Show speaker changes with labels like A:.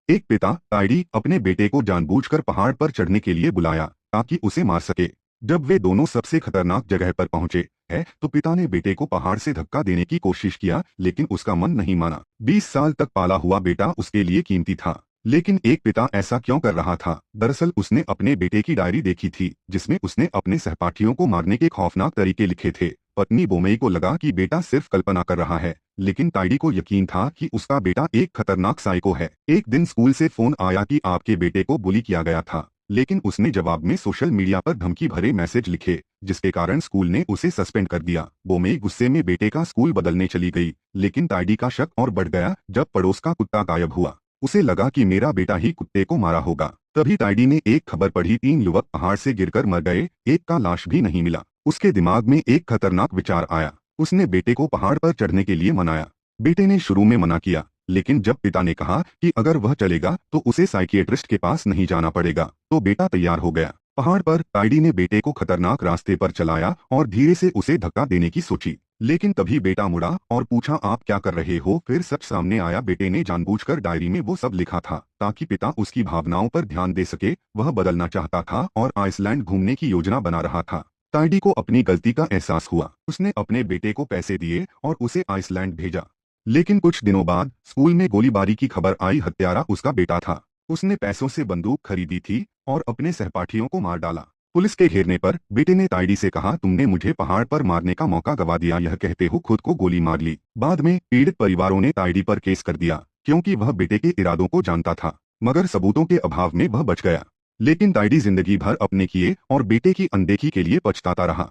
A: एक पिता ताइडी अपने बेटे को जानबूझकर पहाड़ पर चढ़ने के लिए बुलाया ताकि उसे मार सके। जब वे दोनों सबसे खतरनाक जगह पर पहुंचे तो पिता ने बेटे को पहाड़ से धक्का देने की कोशिश किया, लेकिन उसका मन नहीं माना। 20 साल तक पाला हुआ बेटा उसके लिए कीमती था। लेकिन एक पिता ऐसा क्यों कर रहा था? दरअसल उसने अपने बेटे की डायरी देखी थी जिसमें उसने अपने सहपाठियों को मारने के खौफनाक तरीके लिखे थे। पत्नी बोमेई को लगा कि बेटा सिर्फ कल्पना कर रहा है, लेकिन ताइडी को यकीन था कि उसका बेटा एक खतरनाक साइको है। एक दिन स्कूल से फोन आया कि आपके बेटे को बुली किया गया था, लेकिन उसने जवाब में सोशल मीडिया पर धमकी भरे मैसेज लिखे, जिसके कारण स्कूल ने उसे सस्पेंड कर दिया। बोमेई गुस्से में बेटे का स्कूल बदलने चली गई, लेकिन ताइडी का शक और बढ़ गया जब पड़ोस का कुत्ता गायब हुआ। उसे लगा कि मेरा बेटा ही कुत्ते को मारा होगा। तभी ताइडी ने एक खबर पढ़ी, 3 युवक पहाड़ से गिरकर मर गए, एक का लाश भी नहीं मिला। उसके दिमाग में एक खतरनाक विचार आया। उसने बेटे को पहाड़ पर चढ़ने के लिए मनाया। बेटे ने शुरू में मना किया, लेकिन जब पिता ने कहा कि अगर वह चलेगा तो उसे साइकियाट्रिस्ट के पास नहीं जाना पड़ेगा, तो बेटा तैयार हो गया। पहाड़ पर ताइडी ने बेटे को खतरनाक रास्ते पर चलाया और धीरे से उसे धक्का देने की सोची, लेकिन तभी बेटा मुड़ा और पूछा, आप क्या कर रहे हो? फिर सच सामने आया, बेटे ने जानबूझकर डायरी में वो सब लिखा था ताकि पिता उसकी भावनाओं पर ध्यान दे सके। वह बदलना चाहता था और आइसलैंड घूमने की योजना बना रहा था। ताइडी को अपनी गलती का एहसास हुआ। उसने अपने बेटे को पैसे दिए और उसे आइसलैंड भेजा। लेकिन कुछ दिनों बाद स्कूल में गोलीबारी की खबर आई। हत्यारा उसका बेटा था। उसने पैसों से बंदूक खरीदी थी और अपने सहपाठियों को मार डाला। पुलिस के घेरने पर बेटे ने ताइडी से कहा, तुमने मुझे पहाड़ पर मारने का मौका गवा दिया। यह कहते हुए खुद को गोली मार ली। बाद में पीड़ित परिवारों ने ताइडी पर केस कर दिया, क्योंकि वह बेटे के इरादों को जानता था, मगर सबूतों के अभाव में वह बच गया। लेकिन ताइडी जिंदगी भर अपने किए और बेटे की अनदेखी के लिए पछताता रहा।